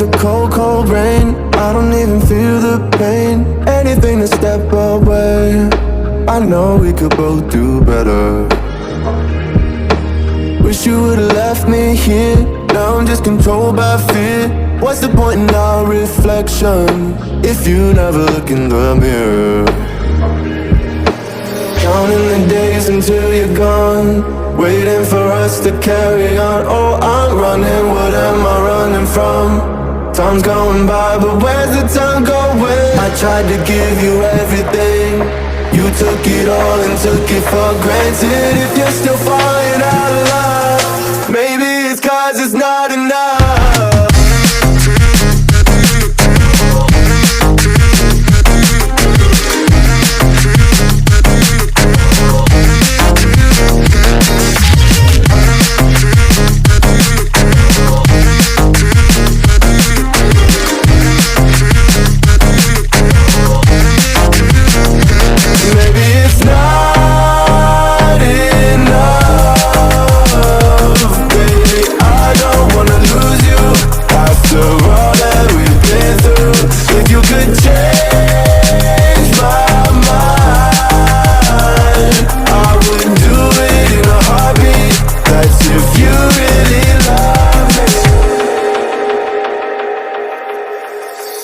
the cold, cold rain. I don't even feel the pain. Anything to step away. I know we could both do better. Wish you would've left me here. Now I'm just controlled by fear. What's the point in our reflection if you never look in the mirror? Counting the days until you're gone, waiting for us to carry on. Oh, I'm running, what am I running from? Time's going by, but where's the time going? I tried to give you everything, you took it all and took it for granted. If you're still falling out of love, maybe it's 'cause it's not enough.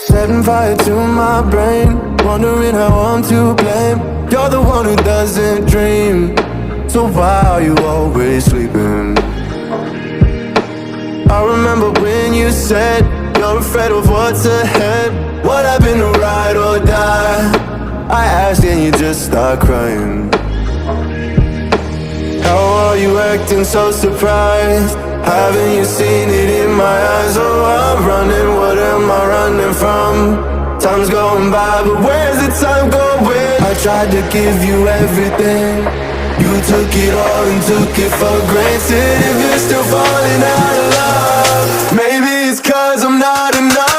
Setting fire to my brain, wondering how I'm to blame. You're the one who doesn't dream, so why are you always sleeping? I remember when you said you're afraid of what's ahead. What happened to ride or die? I asked and you just start crying. How are you acting so surprised? Haven't you seen it in my eyes? Oh, I'm running, what am I running from? Time's going by, but where's the time going? I tried to give you everything, you took it all and took it for granted. If you're still falling out of love, maybe it's 'cause I'm not enough.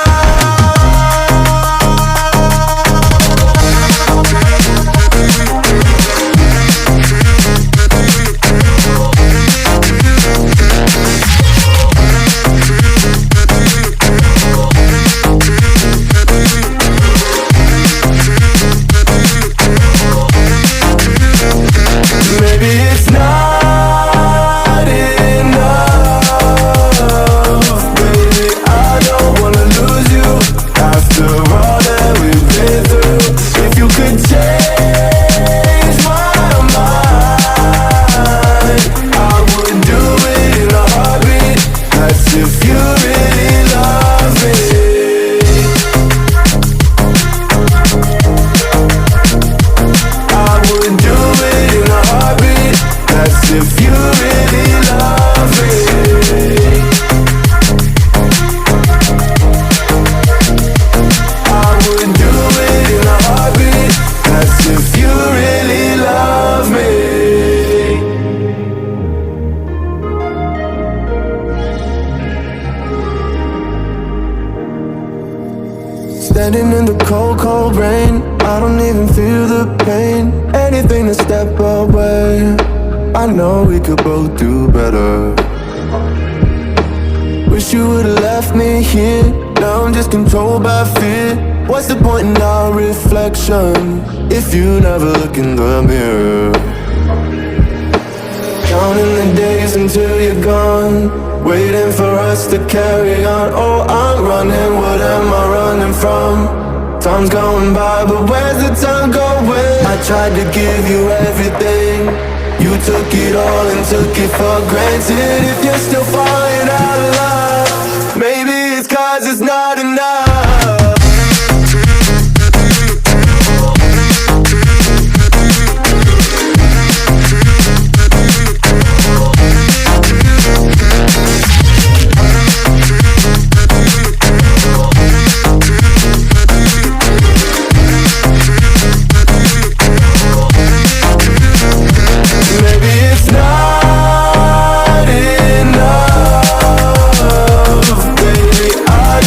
Standing in the cold, cold rain. I don't even feel the pain. Anything to step away. I know we could both do better. Wish you would've left me here. Now I'm just controlled by fear. What's the point in our reflection if you never look in the mirror? Counting the days until you're gone, waiting for us to carry on. Oh, I'm running, what am I running from? Time's going by, but where's the time going? I tried to give you everything, you took it all and took it for granted. If you're still falling out of love, maybe it's 'cause it's not enough.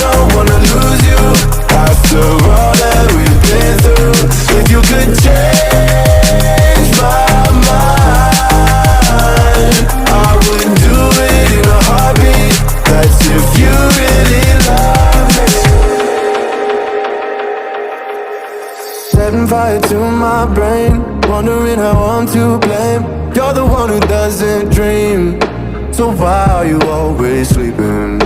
Don't Setting fire to my brain, wondering how I'm to blame. You're the one who doesn't dream, so why are you always sleeping?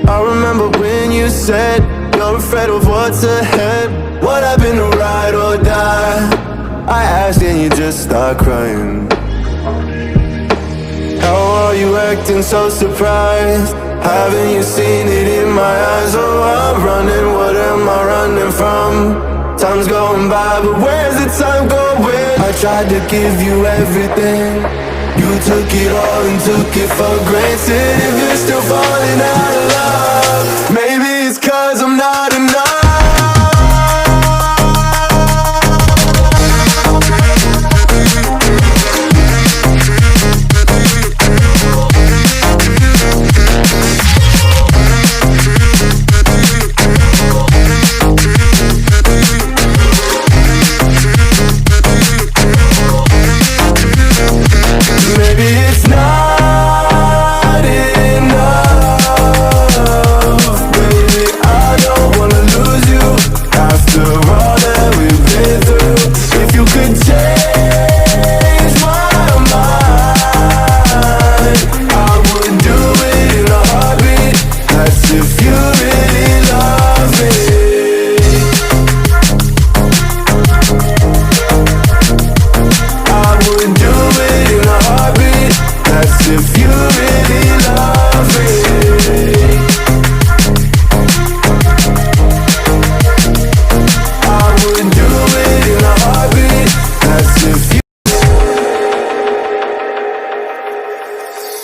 I remember when you said you're afraid of what's ahead. What happened to ride or die? I asked and you just start crying. How are you acting so surprised? Haven't you seen it in my eyes? Oh, I'm running, what am I running from? Time's going by, but where's the time going? I tried to give you everything, you took it all and took it for granted. If you're still falling out of love, maybe it's 'cause I'm not enough.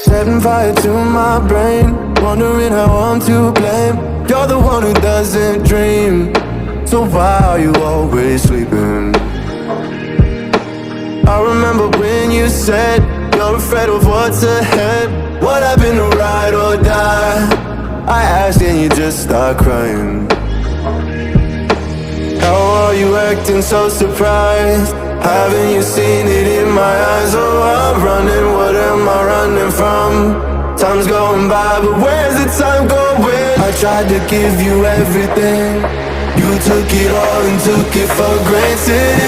'Setting fire to my brain, wondering how I'm to blame. You're the one who doesn't dream, so why are you always sleeping? I remember when you said you're afraid of what's ahead. What happened to ride or die? I asked and you just start crying. How are you acting so surprised? Haven't you seen it in my eyes? Oh, I'm running, what am I running from? Time's going by, but where's the time going? I tried to give you everything, you took it all and took it for granted.